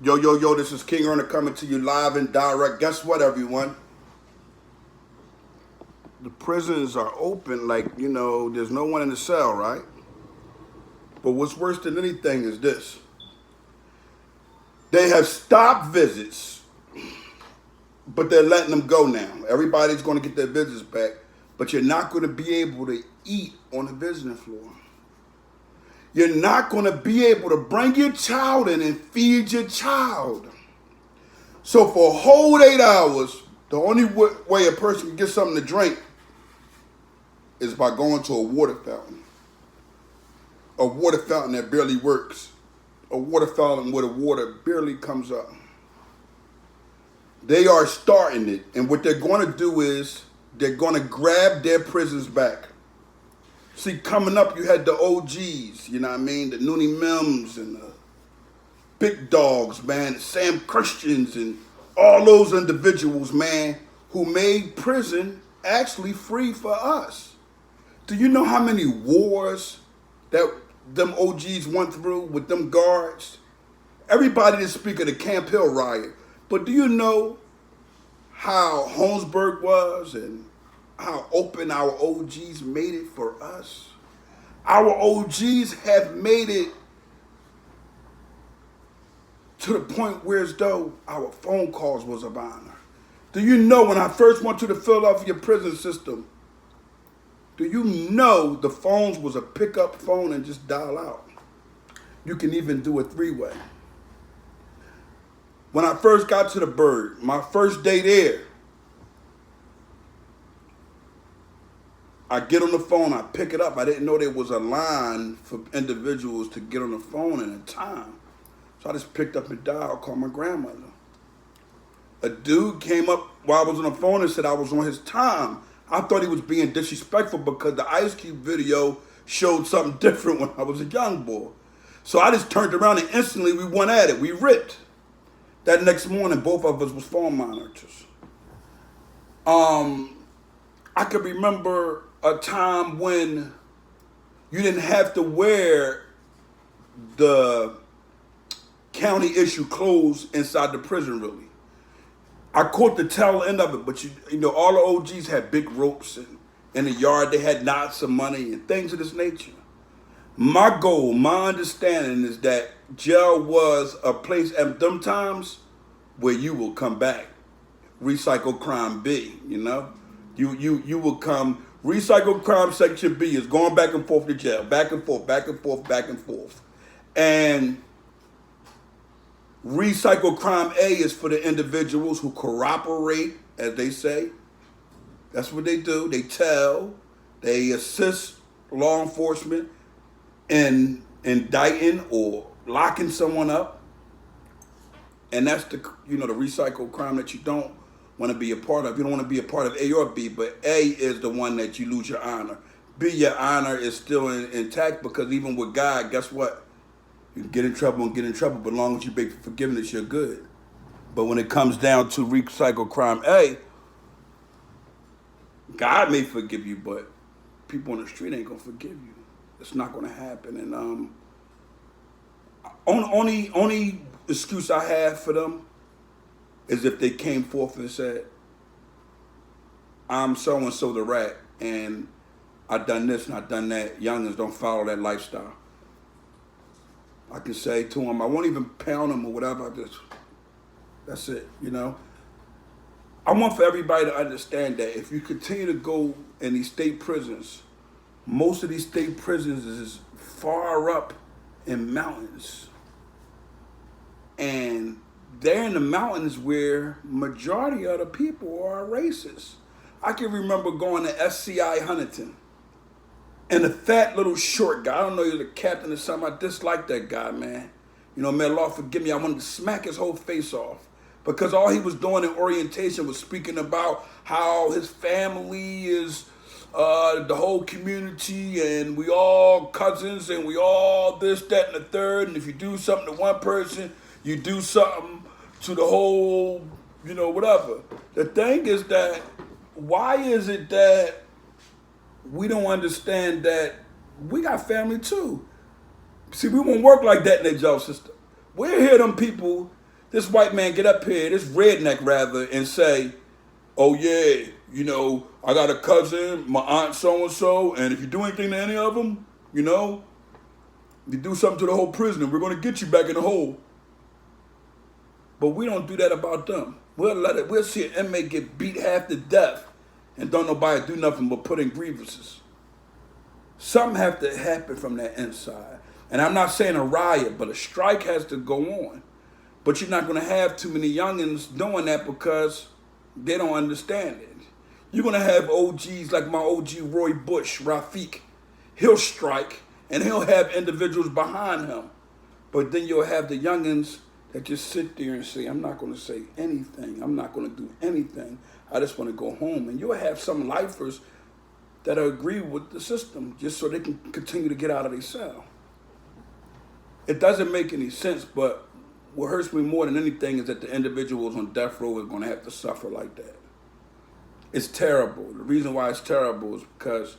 Yo, yo, yo, this is King Earner coming to you live and direct. Guess what, everyone? The prisons are open like, there's no one in the cell, right? But what's worse than anything is this. They have stopped visits, but they're letting them go now. Everybody's going to get their visits back, but you're not going to be able to eat on the visiting floor. You're not going to be able to bring your child in and feed your child. So for a whole 8 hours, the only way a person can get something to drink is by going to a water fountain. A water fountain that barely works. A water fountain where the water barely comes up. They are starting it. And what they're going to do is they're going to grab their prisons back. See, coming up, you had the OGs, you know what I mean? The Noonie Mims and the Big Dogs, man. The Sam Christians and all those individuals, man, who made prison actually free for us. Do you know how many wars that them OGs went through with them guards? Everybody didn't speak of the Camp Hill riot. But do you know how Holmesburg was and how open our OGs made it for us? Our OGs have made it to the point where as though our phone calls was of honor. Do you know when I first went to the Philadelphia prison system, do you know the phones was a pickup phone and just dial out? You can even do a three-way. When I first got to the Bird, my first day there, I get on the phone, I pick it up. I didn't know there was a line for individuals to get on the phone in a time. So I just picked up and dialed, called my grandmother. A dude came up while I was on the phone and said I was on his time. I thought he was being disrespectful because the Ice Cube video showed something different when I was a young boy. So I just turned around and instantly we went at it. We ripped. That next morning, both of us was phone monitors. I could remember a time when you didn't have to wear the county issue clothes inside the prison, really. I caught the tail end of it, but all the OGs had big ropes and in the yard they had knots of money and things of this nature. My goal, my understanding is that jail was a place at them times where you will come back. Recycle crime B, You will come, recycle crime section B is going back and forth to jail. Back and forth, back and forth, back and forth. And recycle crime A is for the individuals who cooperate, as they say. That's what they do. They tell, they assist law enforcement in indicting or locking someone up. And that's the recycled crime that you don't want to be a part of. You don't want to be a part of A or B, but A is the one that you lose your honor. B, your honor is still intact because even with God, guess what? You can get in trouble and get in trouble, but as long as you beg for forgiveness, you're good. But when it comes down to recycled crime A, God may forgive you, but people on the street ain't gonna forgive you. It's not gonna happen. And only excuse I have for them is if they came forth and said, I'm so-and-so the rat, and I done this and I done that. Youngins don't follow that lifestyle. I can say to them, I won't even pound them or whatever. That's it, I want for everybody to understand that if you continue to go in these state prisons, most of these state prisons is far up in mountains. And they're in the mountains where majority of the people are racist. I can remember going to SCI Huntington. And the fat little short guy, I don't know, he was a captain or something. I disliked that guy, man. May Lord forgive me. I wanted to smack his whole face off. Because all he was doing in orientation was speaking about how his family is the whole community and we all cousins and we all this, that, and the third. And if you do something to one person, you do something to the whole, whatever. The thing is that, why is it that we don't understand that we got family too? See, we won't work like that in the jail system. We'll hear them people This white man get up here, this redneck rather, and say, oh yeah, you know, I got a cousin, my aunt so-and-so, and if you do anything to any of them, you know, you do something to the whole prison, we're going to get you back in the hole. But we don't do that about them. We'll see an inmate get beat half to death and don't nobody do nothing but put in grievances. Something have to happen from that inside. And I'm not saying a riot, but a strike has to go on. But you're not going to have too many youngins doing that because they don't understand it. You're going to have OGs like my OG Roy Bush, Rafiq. He'll strike and he'll have individuals behind him. But then you'll have the youngins that just sit there and say, I'm not going to say anything. I'm not going to do anything. I just want to go home. And you'll have some lifers that agree with the system just so they can continue to get out of their cell. It doesn't make any sense, but what hurts me more than anything is that the individuals on death row are going to have to suffer like that. It's terrible. The reason why it's terrible is because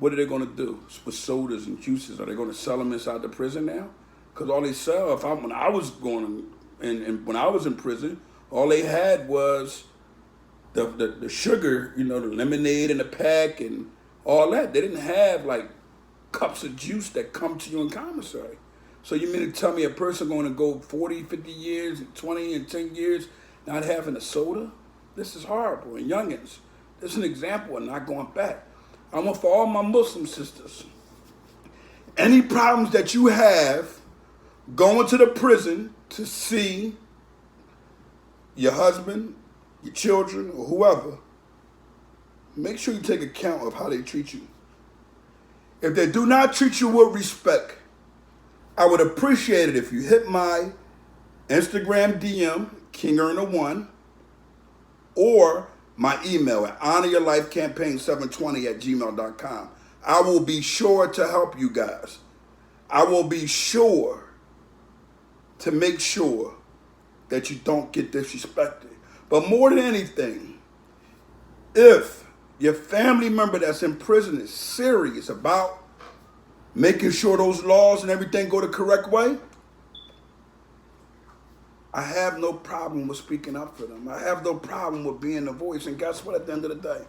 what are they going to do with sodas and juices? Are they going to sell them inside the prison now? Because all they sell, when I was going and when I was in prison, all they had was the sugar, you know, the lemonade in the pack and all that. They didn't have like cups of juice that come to you in commissary. So you mean to tell me a person going to go 40, 50 years, 20 and 10 years not having a soda? This is horrible. And youngins, this is an example of not going back. I want for all my Muslim sisters, any problems that you have going to the prison to see your husband, your children, or whoever, make sure you take account of how they treat you. If they do not treat you with respect, I would appreciate it if you hit my Instagram DM, KingEarner1, or my email at honoryourlifecampaign720@gmail.com. I will be sure to help you guys. I will be sure to make sure that you don't get disrespected. But more than anything, if your family member that's in prison is serious about making sure those laws and everything go the correct way, I have no problem with speaking up for them. I have no problem with being the voice. And guess what, at the end of the day?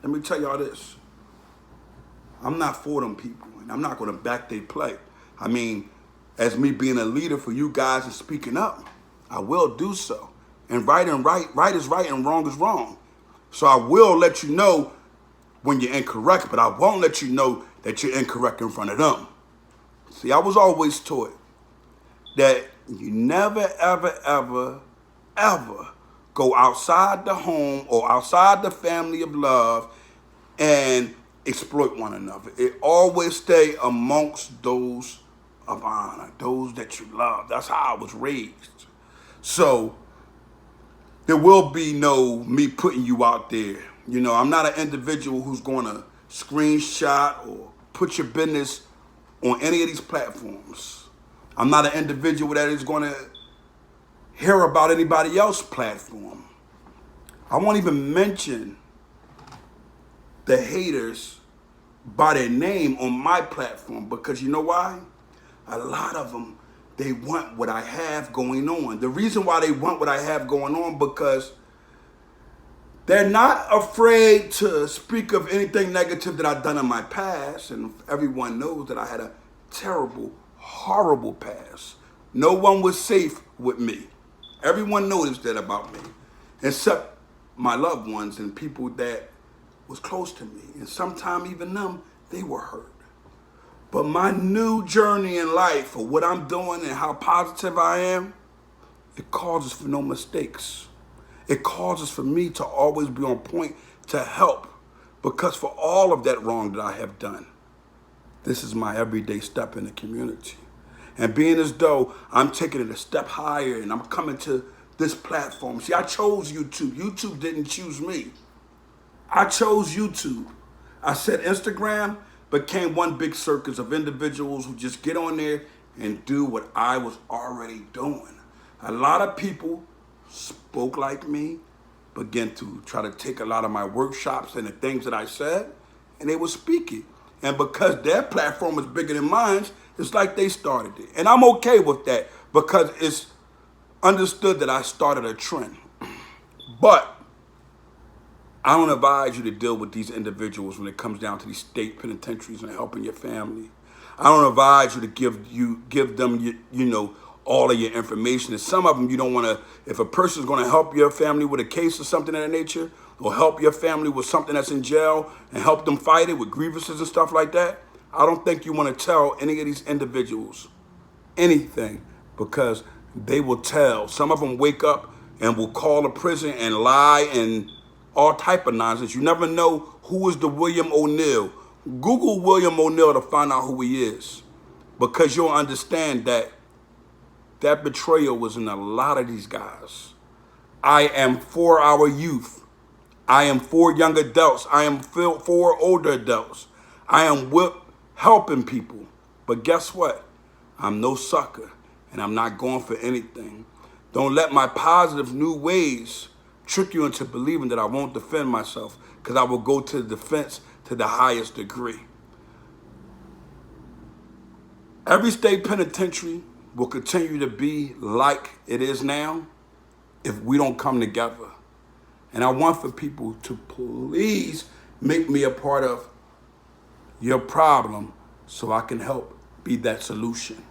Let me tell y'all this. I'm not for them people, and I'm not going to back their play. I mean, as me being a leader for you guys and speaking up, I will do so. And right is right and wrong is wrong. So I will let you know when you're incorrect, but I won't let you know that you're incorrect in front of them. See, I was always taught that you never, ever, ever, ever go outside the home or outside the family of love and exploit one another. It always stay amongst those of honor, those that you love. That's how I was raised. So there will be no me putting you out there. You know, I'm not an individual who's going to screenshot or put your business on any of these platforms. I'm not an individual that is going to hear about anybody else's platform. I won't even mention the haters by their name on my platform because you know why? A lot of them, they want what I have going on. The reason why they want what I have going on because they're not afraid to speak of anything negative that I've done in my past, and everyone knows that I had a terrible, horrible past. No one was safe with me. Everyone noticed that about me, except my loved ones and people that was close to me. And sometimes even them, they were hurt. But my new journey in life for what I'm doing and how positive I am, it causes for no mistakes. It causes for me to always be on point to help because for all of that wrong that I have done, this is my everyday step in the community. And being as though I'm taking it a step higher and I'm coming to this platform. See, I chose YouTube. YouTube didn't choose me. I chose YouTube. I said Instagram became one big circus of individuals who just get on there and do what I was already doing. A lot of people spoke like me, began to try to take a lot of my workshops and the things that I said, and they were speaking. And because their platform is bigger than mine, it's like they started it. And I'm okay with that because it's understood that I started a trend. But I don't advise you to deal with these individuals when it comes down to these state penitentiaries and helping your family. I don't advise you to give them all of your information. And some of them you don't want to. If a person's going to help your family with a case or something of that nature, or help your family with something that's in jail and help them fight it with grievances and stuff like that, I don't think you want to tell any of these individuals anything, because they will tell. Some of them wake up and will call a prison and lie and all type of nonsense. You never know who is the William O'Neill. Google William O'Neill to find out who he is, because you'll understand that that betrayal was in a lot of these guys. I am for our youth. I am for young adults. I am for older adults. I am with helping people. But guess what? I'm no sucker, and I'm not going for anything. Don't let my positive new ways trick you into believing that I won't defend myself, because I will go to the defense to the highest degree. Every state penitentiary will continue to be like it is now if we don't come together. And I want for people to please make me a part of your problem so I can help be that solution.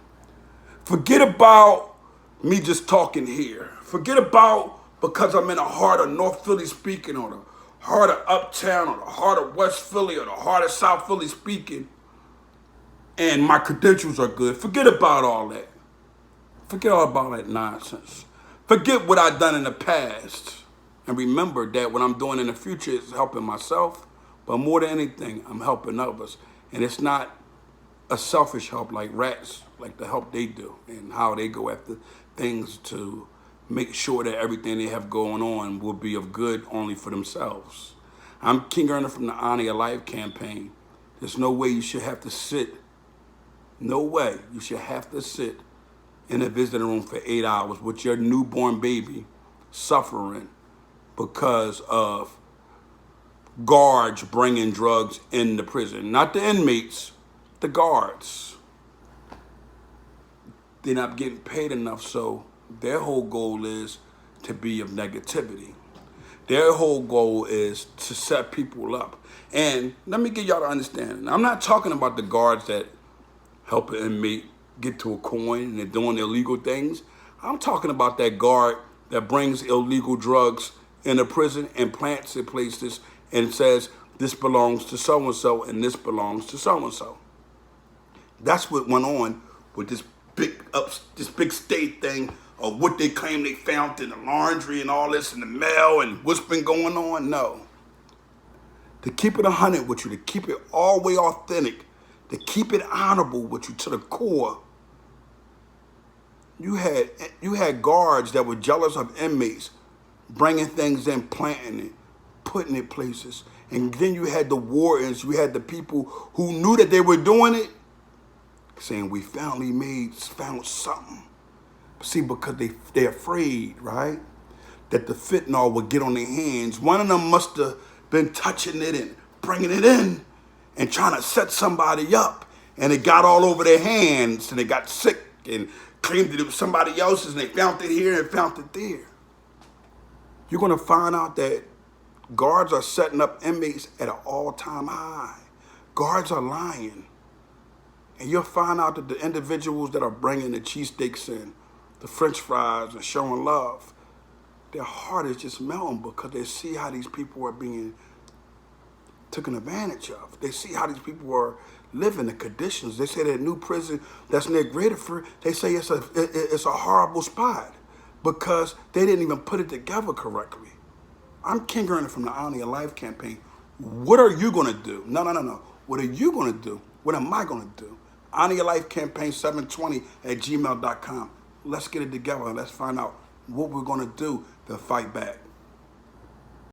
Forget about me just talking here. Forget about because I'm in the heart of North Philly speaking, or the heart of Uptown, or the heart of West Philly, or the heart of South Philly speaking, and my credentials are good. Forget about all that. Forget all about that nonsense. Forget what I've done in the past. And remember that what I'm doing in the future is helping myself, but more than anything, I'm helping others. And it's not a selfish help like rats, like the help they do and how they go after things to make sure that everything they have going on will be of good only for themselves. I'm King Earner from the Honor Your Life campaign. There's no way you should have to sit. No way you should have to sit in a visiting room for 8 hours with your newborn baby suffering because of guards bringing drugs in the prison. Not the inmates, the guards. They're not getting paid enough, so their whole goal is to be of negativity. Their whole goal is to set people up. And let me get y'all to understand, I'm not talking about the guards that help an inmate get to a coin and they're doing illegal things. I'm talking about that guard that brings illegal drugs in a prison and plants it places and says, this belongs to so-and-so and this belongs to so-and-so. That's what went on with this big state thing of what they claim they found in the laundry and all this in the mail and what's been going on. No. To keep it 100 with you, to keep it all the way authentic, to keep it honorable with you to the core, you had guards that were jealous of inmates, bringing things in, planting it, putting it places. And then you had the wardens, you had the people who knew that they were doing it, saying, we found something. See, because they're afraid, right? That the fentanyl would get on their hands. One of them must have been touching it and bringing it in and trying to set somebody up. And it got all over their hands and they got sick and claimed that it was somebody else's and they found it here and found it there. You're going to find out that guards are setting up inmates at an all-time high. Guards are lying. And you'll find out that the individuals that are bringing the cheesesteaks in, the French fries, and showing love, their heart is just melting because they see how these people are being taken advantage of. They see how these people are living, the conditions. They say that new prison that's near Graterford, they say it's a horrible spot because they didn't even put it together correctly. I'm King Earner from the Honor Your Life campaign. What are you going to do? No. What are you going to do? What am I going to do? Honor Your Life campaign 720@gmail.com. Let's get it together and let's find out what we're going to do to fight back.